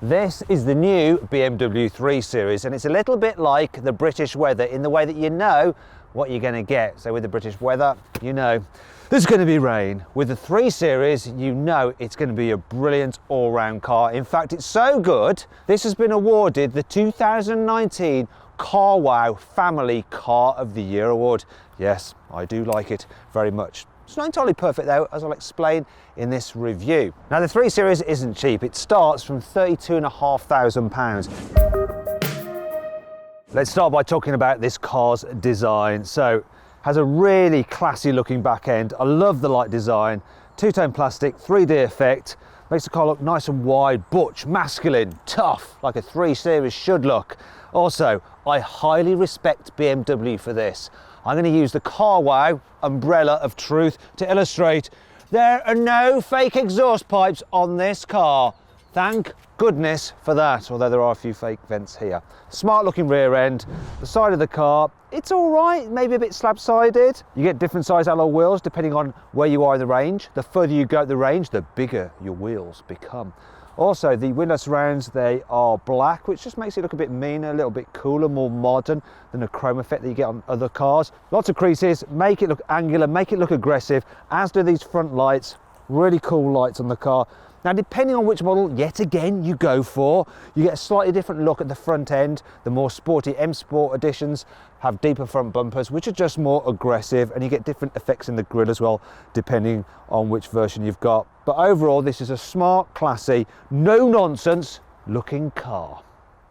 This is the new BMW 3 Series, and it's a little bit like the British weather in the way that you know what you're going to get. So with the British weather, you know there's going to be rain. With the 3 Series, you know it's going to be a brilliant all-round car. In fact, it's so good, this has been awarded the 2019 Carwow Family Car of the Year award. Yes, I do like it very much. It's not entirely perfect though, as I'll explain in this review. Now the 3 Series isn't cheap. It starts from £32,500. Let's start by talking about this car's design. So, has a really classy looking back end. I love the light design. Two-tone plastic, 3D effect. Makes the car look nice and wide, butch, masculine, tough, like a 3 Series should look. Also, I highly respect BMW for this. I'm going to use the Carwow umbrella of truth to illustrate there are no fake exhaust pipes on this car. Thank goodness for that, although there are a few fake vents here. Smart looking rear end. The side of the car, it's all right, maybe a bit slab-sided. You get different size alloy wheels depending on where you are in the range. The further you go up the range, the bigger your wheels become. Also, the window surrounds, they are black, which just makes it look a bit meaner, a little bit cooler, more modern than the chrome effect that you get on other cars. Lots of creases, make it look angular, make it look aggressive, as do these front lights. Really cool lights on the car. Now, depending on which model, yet again, you go for, you get a slightly different look at the front end. The more sporty M Sport editions have deeper front bumpers, which are just more aggressive, and you get different effects in the grille as well, depending on which version you've got. But overall, this is a smart, classy, no-nonsense looking car.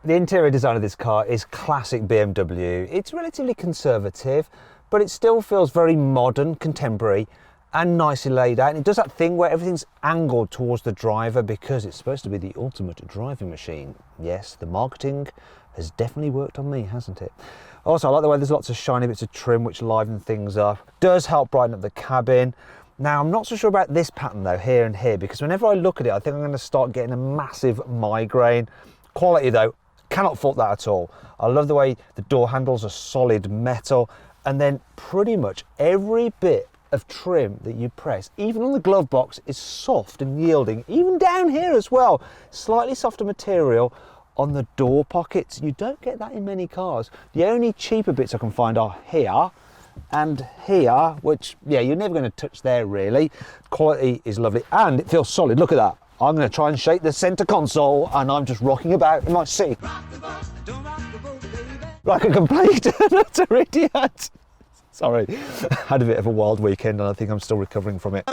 The interior design of this car is classic BMW. It's relatively conservative, but it still feels very modern, contemporary, and nicely laid out. And it does that thing where everything's angled towards the driver because it's supposed to be the ultimate driving machine. Yes, the marketing has definitely worked on me, hasn't it? Also, I like the way there's lots of shiny bits of trim which liven things up. Does help brighten up the cabin. Now, I'm not so sure about this pattern though, here and here, because whenever I look at it, I think I'm going to start getting a massive migraine. Quality though, cannot fault that at all. I love the way the door handles are solid metal, and then pretty much every bit of trim that you press, even on the glove box, is soft and yielding, even down here as well. Slightly softer material on the door pockets. You don't get that in many cars. The only cheaper bits I can find are here and here, which, yeah, you're never going to touch there really. Quality is lovely and it feels solid. Look at that. I'm going to try and shake the center console and I'm just rocking about in my seat like a complete and utter idiot. Sorry, had a bit of a wild weekend and I think I'm still recovering from it.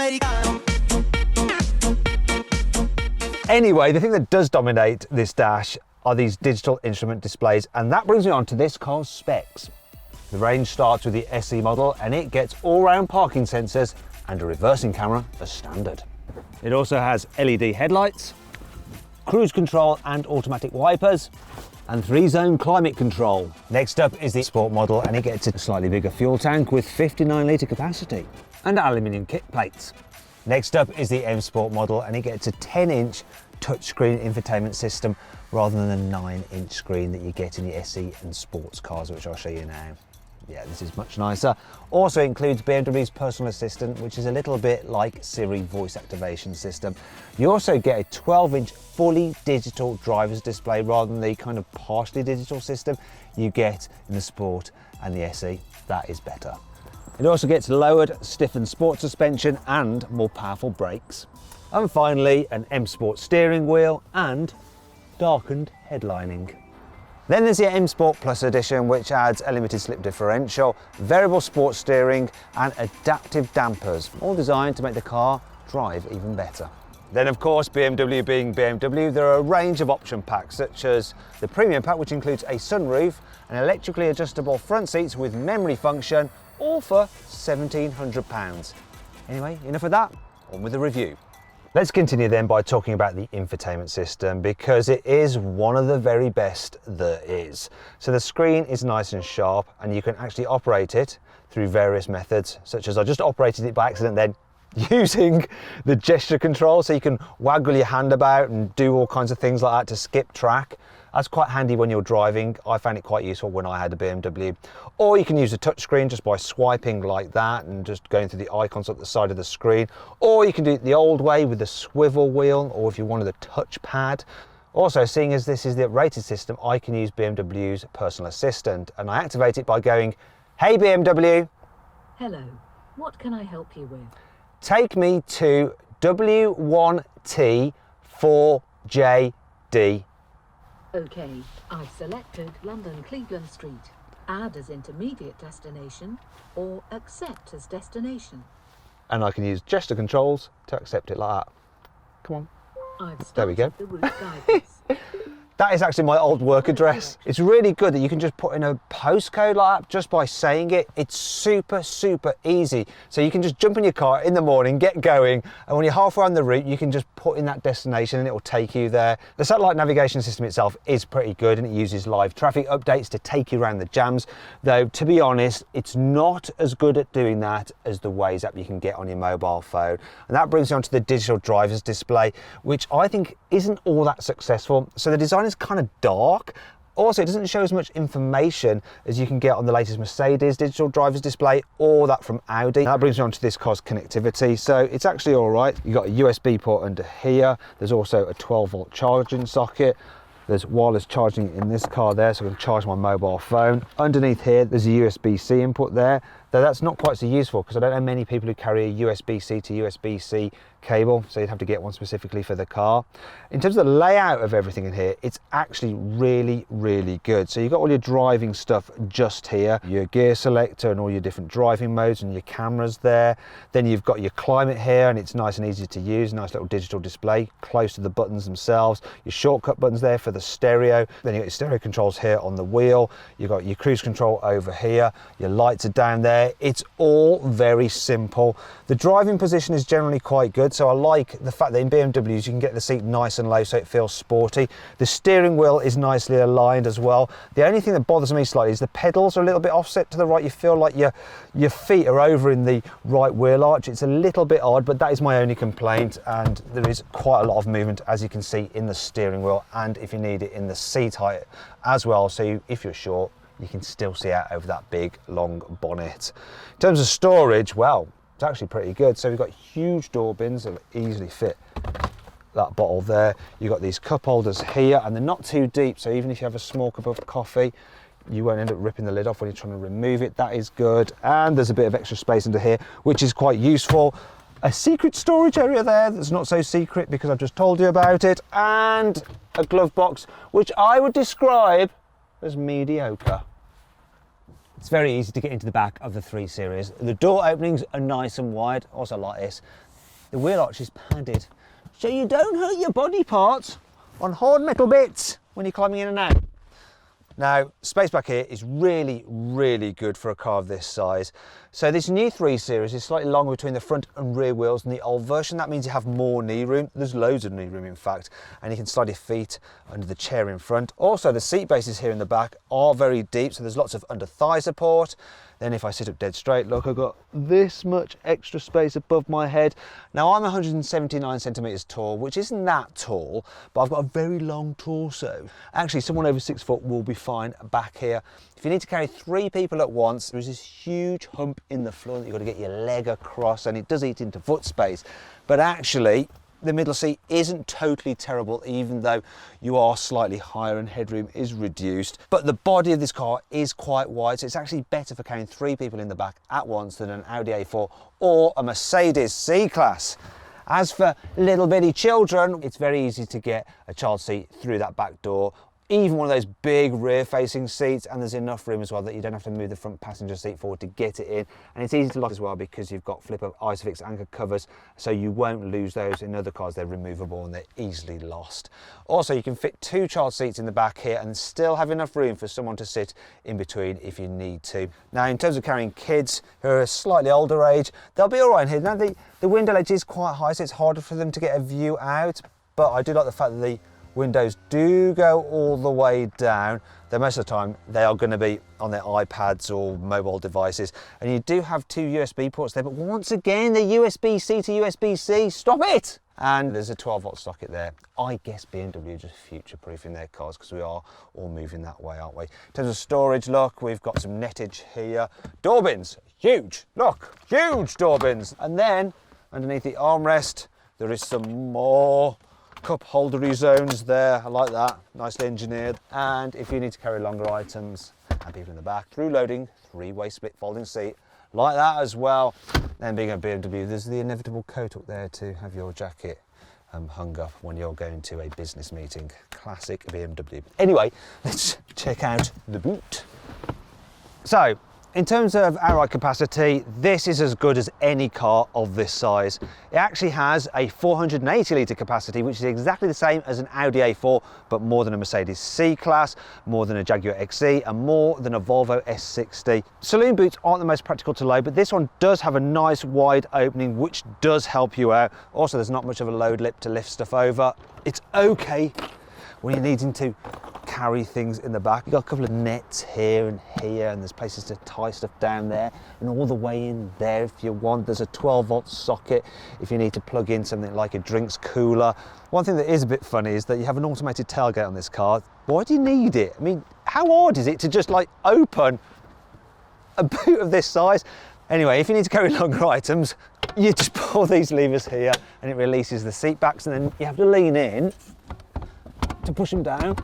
Anyway, the thing that does dominate this dash are these digital instrument displays, and that brings me on to this car's specs. The range starts with the SE model and it gets all-round parking sensors and a reversing camera as standard. It also has LED headlights, cruise control and automatic wipers, and 3-zone climate control. Next up is the Sport model and it gets a slightly bigger fuel tank with 59-litre capacity and aluminium kick plates. Next up is the M Sport model and it gets a 10-inch touchscreen infotainment system rather than the 9-inch screen that you get in the SE and sports cars, which I'll show you now. Yeah, this is much nicer. Also includes BMW's personal assistant, which is a little bit like Siri voice activation system. You also get a 12-inch fully digital driver's display rather than the kind of partially digital system you get in the Sport and the SE. That is better. It also gets lowered, stiffened sport suspension and more powerful brakes. And finally, an M Sport steering wheel and darkened headlining. Then there's the M Sport Plus edition, which adds a limited slip differential, variable sport steering and adaptive dampers, all designed to make the car drive even better. Then of course, BMW being BMW, there are a range of option packs, such as the premium pack, which includes a sunroof and electrically adjustable front seats with memory function, all for £1,700. Anyway, enough of that, on with the review. Let's continue then by talking about the infotainment system, because it is one of the very best there is. So the screen is nice and sharp and you can actually operate it through various methods, such as I just operated it by accident then using the gesture control, so you can waggle your hand about and do all kinds of things like that to skip track. That's quite handy when you're driving. I found it quite useful when I had a BMW. Or you can use a touchscreen just by swiping like that and just going through the icons at the side of the screen. Or you can do it the old way with the swivel wheel, or if you wanted a touchpad. Also, seeing as this is the rated system, I can use BMW's personal assistant, and I activate it by going, "Hey BMW, Hello, what can I help you with? take me to W1T4JD." Okay, I've selected London Cleveland Street. Add as intermediate destination or accept as destination. And I can use gesture controls to accept it like that. Come on. I've There we go. started the route guidance. That is actually my old work address. It's really good that you can just put in a postcode like that just by saying it. It's super, super easy. So you can just jump in your car in the morning, get going, and when you're halfway on the route, you can just put in that destination and it will take you there. The satellite navigation system itself is pretty good, and it uses live traffic updates to take you around the jams. Though, to be honest, it's not as good at doing that as the Waze app you can get on your mobile phone. And that brings me on to the digital driver's display, which I think isn't all that successful. So the design is kind of dark. Also, it doesn't show as much information as you can get on the latest Mercedes digital driver's display or that from Audi. That brings me on to this car's connectivity. So it's actually all right. You've got a USB port under here. There's also a 12-volt charging socket. There's wireless charging in this car there, so I can charge my mobile phone. Underneath here, there's a USB-C input there, though that's not quite so useful because I don't know many people who carry a USB-C to USB-C cable, so you'd have to get one specifically for the car. In terms of the layout of everything in here, it's actually really, really good. So you've got all your driving stuff just here, your gear selector and all your different driving modes and your cameras there. Then you've got your climate here, and it's nice and easy to use, nice little digital display close to the buttons themselves. Your shortcut buttons there for the stereo. Then you've got your stereo controls here on the wheel. You've got your cruise control over here. Your lights are down there. It's all very simple. The driving position is generally quite good. So I like the fact that in BMWs you can get the seat nice and low so it feels sporty. The steering wheel is nicely aligned as well. The only thing that bothers me slightly is the pedals are a little bit offset to the right. You feel like your feet are over in the right wheel arch. It's a little bit odd, but that is my only complaint. And there is quite a lot of movement, as you can see, in the steering wheel, and if you need it, in the seat height as well. So if you're short, you can still see out over that big long bonnet. In terms of storage, well, it's actually pretty good. So we've got huge door bins that will easily fit that bottle there. You've got these cup holders here, and they're not too deep, so even if you have a small cup of coffee, you won't end up ripping the lid off when you're trying to remove it. That is good. And there's a bit of extra space under here, which is quite useful. A secret storage area there that's not so secret because I've just told you about it, and a glove box, which I would describe as mediocre. It's very easy to get into the back of the 3 Series. The door openings are nice and wide, also like this. The wheel arch is padded, so you don't hurt your body parts on hard metal bits when you're climbing in and out. Now, space back here is really, really good for a car of this size. So this new 3 Series is slightly longer between the front and rear wheels than the old version. That means you have more knee room. There's loads of knee room, in fact, and you can slide your feet under the chair in front. Also, the seat bases here in the back are very deep, so there's lots of under thigh support. Then if I sit up dead straight, look, I've got this much extra space above my head. Now, I'm 179 centimeters tall, which isn't that tall, but I've got a very long torso. Actually, someone over 6 foot will be fine back here. If you need to carry 3 people at once, there's this huge hump in the floor that you've got to get your leg across, and it does eat into foot space. But actually, the middle seat isn't totally terrible, even though you are slightly higher and headroom is reduced. But the body of this car is quite wide, so it's actually better for carrying 3 people in the back at once than an Audi A4 or a Mercedes C-Class. As for little bitty children, it's very easy to get a child seat through that back door. Even one of those big rear-facing seats, and there's enough room as well that you don't have to move the front passenger seat forward to get it in. And it's easy to lock as well because you've got flip-up Isofix anchor covers, so you won't lose those. In other cars, they're removable and they're easily lost. Also, you can fit 2 child seats in the back here and still have enough room for someone to sit in between if you need to. Now, in terms of carrying kids who are a slightly older age, they'll be all right in here. Now, the window ledge is quite high, so it's harder for them to get a view out, but I do like the fact that the windows do go all the way down, though most of the time they are going to be on their iPads or mobile devices. And you do have 2 USB ports there, but once again, the USB-C to USB-C, stop it! And there's a 12-volt socket there. I guess BMW just future-proofing their cars because we are all moving that way, aren't we? In terms of storage, look, we've got some nettage here. Door bins, huge, look, huge door bins. And then underneath the armrest, there is some more cup holdery zones there. I like that, nicely engineered. And if you need to carry longer items and people in the back, through loading, 3-way split folding seat, like that as well. Then being a BMW, there's the inevitable coat up there to have your jacket hung up when you're going to a business meeting. Classic BMW. Anyway, let's check out the boot. So, in terms of outright capacity, this is as good as any car of this size. It actually has a 480 litre capacity, which is exactly the same as an Audi A4, but more than a Mercedes C-Class, more than a Jaguar XE, and more than a Volvo S60. Saloon boots aren't the most practical to load, but this one does have a nice wide opening, which does help you out. Also, there's not much of a load lip to lift stuff over. It's okay when you're needing to carry things in the back. You've got a couple of nets here, and there's places to tie stuff down there, and all the way in there if you want. There's a 12-volt socket if you need to plug in something like a drinks cooler. One thing that is a bit funny is that you have an automated tailgate on this car. Why do you need it? I mean, how hard is it to just like open a boot of this size? Anyway, if you need to carry longer items, you just pull these levers here and it releases the seat backs, and then you have to lean in to push them down.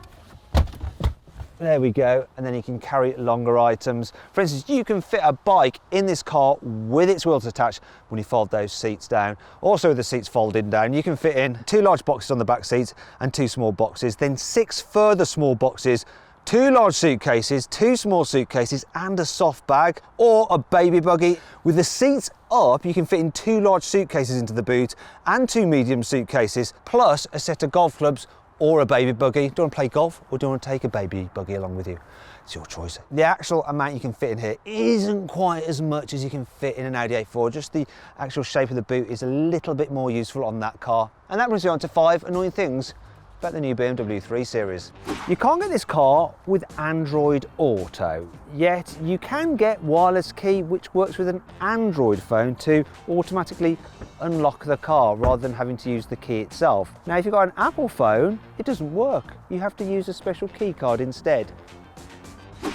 There we go, and then you can carry longer items. For instance, you can fit a bike in this car with its wheels attached when you fold those seats down. Also, with the seats folding down, you can fit in 2 large boxes on the back seats and 2 small boxes, then 6 further small boxes, 2 large suitcases, 2 small suitcases, and a soft bag, or a baby buggy. With the seats up, you can fit in 2 large suitcases into the boot and 2 medium suitcases, plus a set of golf clubs or a baby buggy. Do you want to play golf, or do you want to take a baby buggy along with you? It's your choice. The actual amount you can fit in here isn't quite as much as you can fit in an Audi A4. Just the actual shape of the boot is a little bit more useful on that car. And that brings me on to 5 annoying things about the new BMW 3 Series. You can't get this car with Android Auto, yet you can get wireless key, which works with an Android phone to automatically unlock the car rather than having to use the key itself. Now, if you've got an Apple phone, it doesn't work. You have to use a special key card instead.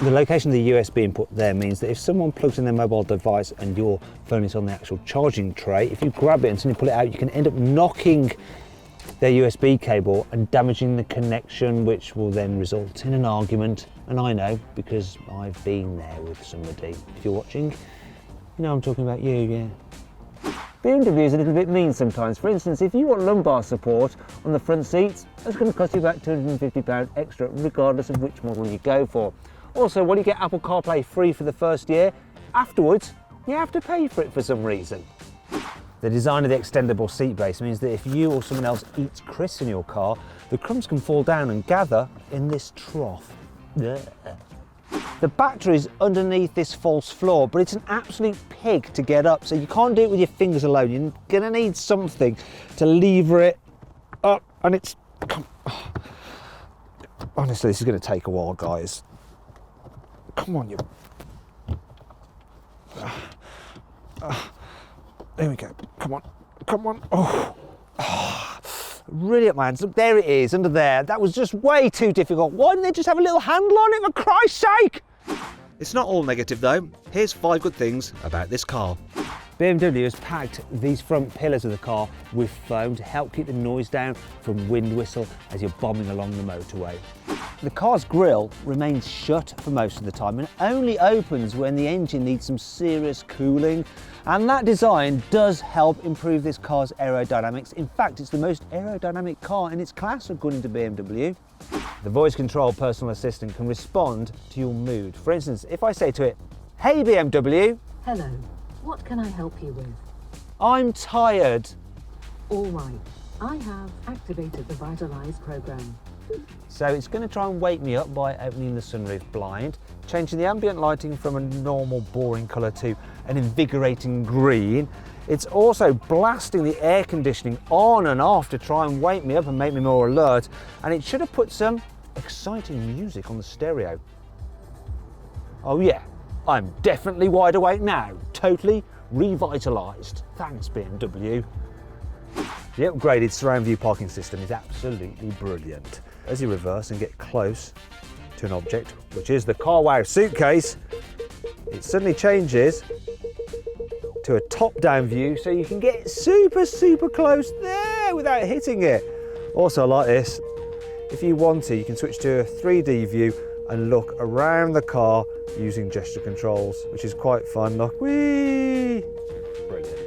The location of the USB input there means that if someone plugs in their mobile device and your phone is on the actual charging tray, if you grab it and suddenly pull it out, you can end up knocking their USB cable and damaging the connection, which will then result in an argument. And I know, because I've been there with somebody. If you're watching, you know I'm talking about you, yeah. BMW is a little bit mean sometimes. For instance, if you want lumbar support on the front seats, that's going to cost you about £250 extra, regardless of which model you go for. Also, when you get Apple CarPlay free for the first year, afterwards, you have to pay for it for some reason. The design of the extendable seat base means that if you or someone else eats crisps in your car, the crumbs can fall down and gather in this trough. The battery's underneath this false floor, but it's an absolute pig to get up, so you can't do it with your fingers alone. You're gonna need something to lever it up, and it's... Honestly, this is gonna take a while, guys. Come on, you... There we go. Come on. Come on. Oh. Really up my hands. Look, there it is, under there. That was just way too difficult. Why didn't they just have a little handle on it, for Christ's sake? It's not all negative, though. Here's 5 good things about this car. BMW has packed these front pillars of the car with foam to help keep the noise down from wind whistle as you're bombing along the motorway. The car's grille remains shut for most of the time and only opens when the engine needs some serious cooling. And that design does help improve this car's aerodynamics. In fact, it's the most aerodynamic car in its class, according to BMW. The voice control personal assistant can respond to your mood. For instance, if I say to it, "Hey BMW." Hello, what can I help you with? "I'm tired." All right, I have activated the Vitalize program. So it's going to try and wake me up by opening the sunroof blind, changing the ambient lighting from a normal boring colour to an invigorating green. It's also blasting the air conditioning on and off to try and wake me up and make me more alert. And it should have put some exciting music on the stereo. Oh yeah, I'm definitely wide awake now, totally revitalised. Thanks BMW. The upgraded surround view parking system is absolutely brilliant. As you reverse and get close to an object, which is the Carwow suitcase, it suddenly changes to a top-down view so you can get super close there without hitting it. Also, I like this. If you want to, you can switch to a 3D view and look around the car using gesture controls, which is quite fun. Look, whee! Brilliant.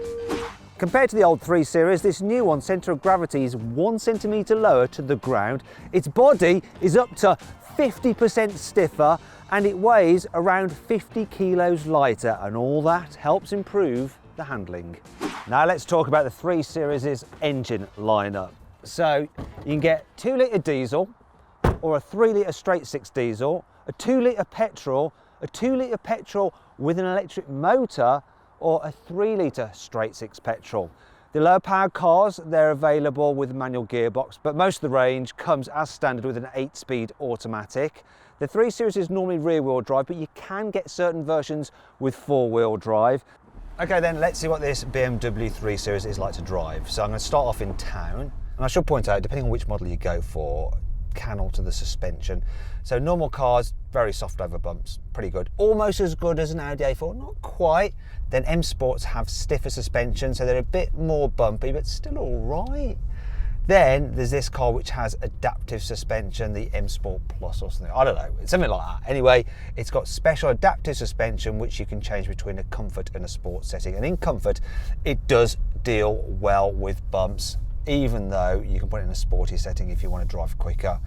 Compared to the old 3 Series, this new one centre of gravity is 1 centimetre lower to the ground. Its body is up to 50% stiffer and it weighs around 50 kilos lighter, and all that helps improve the handling. Now let's talk about the 3 Series' engine lineup. So you can get 2 litre diesel, or a 3 litre straight 6 diesel, a 2 litre petrol, a 2 litre petrol with an electric motor, or a 3 litre straight 6 petrol. The lower powered cars, they're available with a manual gearbox, but most of the range comes as standard with an 8-speed automatic. The 3 Series is normally rear wheel drive, but you can get certain versions with 4-wheel drive. Okay then, let's see what this BMW 3 Series is like to drive. So I'm going to start off in town, and I should point out, depending on which model you go for, can alter the suspension. So normal cars, very soft over bumps, pretty good. Almost as good as an Audi A4, not quite. Then M Sports have stiffer suspension, so they're a bit more bumpy, but still all right. Then there's this car which has adaptive suspension, the M Sport Plus or something. I don't know, it's something like that. Anyway, it's got special adaptive suspension which you can change between a comfort and a sport setting. And in comfort, it does deal well with bumps, even though you can put it in a sporty setting if you want to drive quicker.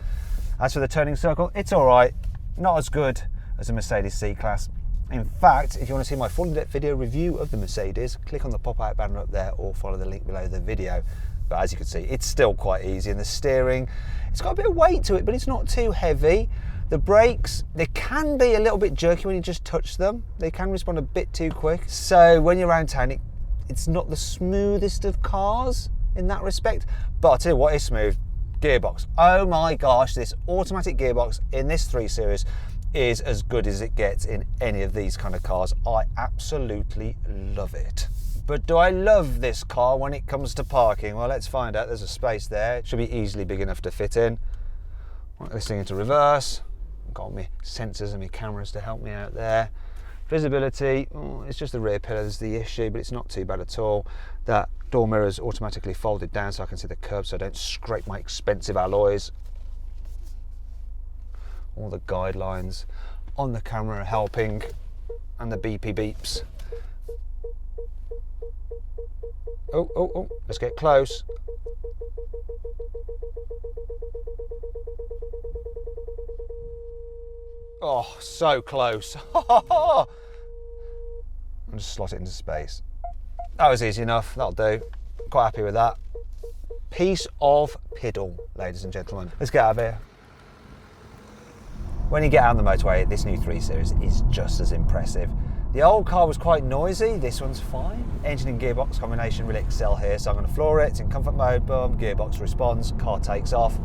As for the turning circle, it's all right, not as good as a Mercedes C-Class. In fact, if you want to see my full in-depth video review of the Mercedes, click on the pop-out banner up there or follow the link below the video. But as you can see, it's still quite easy, and the steering, it's got a bit of weight to it, but it's not too heavy. The brakes, they can be a little bit jerky when you just touch them. They can respond a bit too quick. So when you're around town, it's not the smoothest of cars in that respect, but I'll tell you what is smooth, gearbox. Oh my gosh, this automatic gearbox in this 3 Series is as good as it gets in any of these kind of cars. I absolutely love it. But do I love this car when it comes to parking? Well, let's find out. There's a space there. It should be easily big enough to fit in. Right, this thing into reverse. Got my sensors and my cameras to help me out there. Visibility, it's just the rear pillar that's the issue, but it's not too bad at all. That door mirror's automatically folded down so I can see the curb so I don't scrape my expensive alloys. All the guidelines on the camera are helping, and the beepy beeps. Oh, let's get close. Oh, so close. I'll just slot it into space. That was easy enough, that'll do. Quite happy with that. Piece of piddle, ladies and gentlemen. Let's get out of here. When you get out on the motorway, this new 3 Series is just as impressive. The old car was quite noisy, this one's fine. Engine and gearbox combination really excel here, so I'm going to floor it, it's in comfort mode, boom, gearbox responds, car takes off.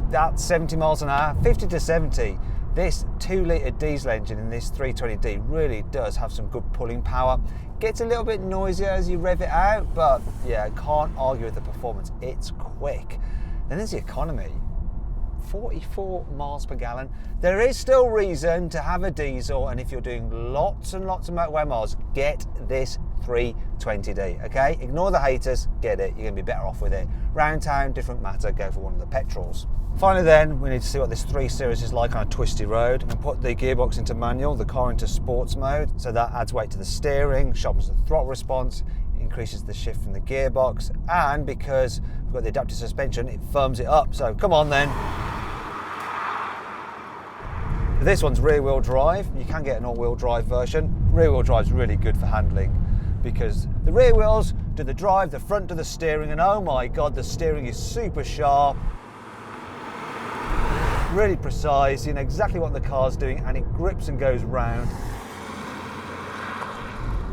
That's 70 miles an hour, 50 to 70. This 2 litre diesel engine in this 320D really does have some good pulling power. Gets a little bit noisier as you rev it out, but yeah, I can't argue with the performance, it's quick. Then there's the economy. 44 miles per gallon. There is still reason to have a diesel, and if you're doing lots and lots of motorway miles, get this 320D, okay? Ignore the haters, get it, you're gonna be better off with it. Round town, different matter, go for one of the petrols. Finally then, we need to see what this 3 Series is like on a twisty road. And put the gearbox into manual, the car into sports mode, so that adds weight to the steering, sharpens the throttle response, increases the shift from the gearbox, and because we've got the adaptive suspension, it firms it up. So come on then. This one's rear wheel drive. You can get an all wheel drive version. Rear wheel drive is really good for handling because the rear wheels do the drive, the front do the steering, and oh my God, the steering is super sharp. Really precise, you know exactly what the car's doing, and it grips and goes round.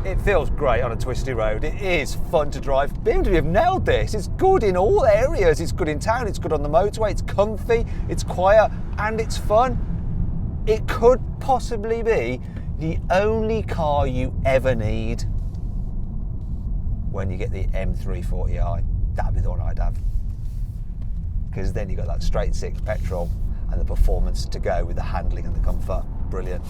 It feels great on a twisty road. It is fun to drive. BMW have nailed this. It's good in all areas. It's good in town, it's good on the motorway, it's comfy, it's quiet, and it's fun. It could possibly be the only car you ever need when you get the M340i. That'd be the one I'd have. Because then you've got that straight 6 petrol and the performance to go with the handling and the comfort. Brilliant.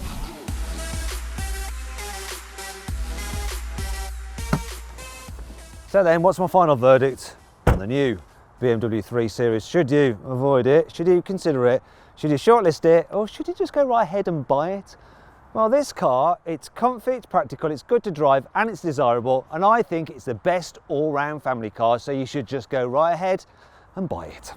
So then, what's my final verdict on the new BMW 3 Series. Should you avoid it? Should you consider it? Should you shortlist it? Or should you just go right ahead and buy it? Well, this car, it's comfy, it's practical, it's good to drive, and it's desirable, and I think it's the best all-round family car, so you should just go right ahead and buy it.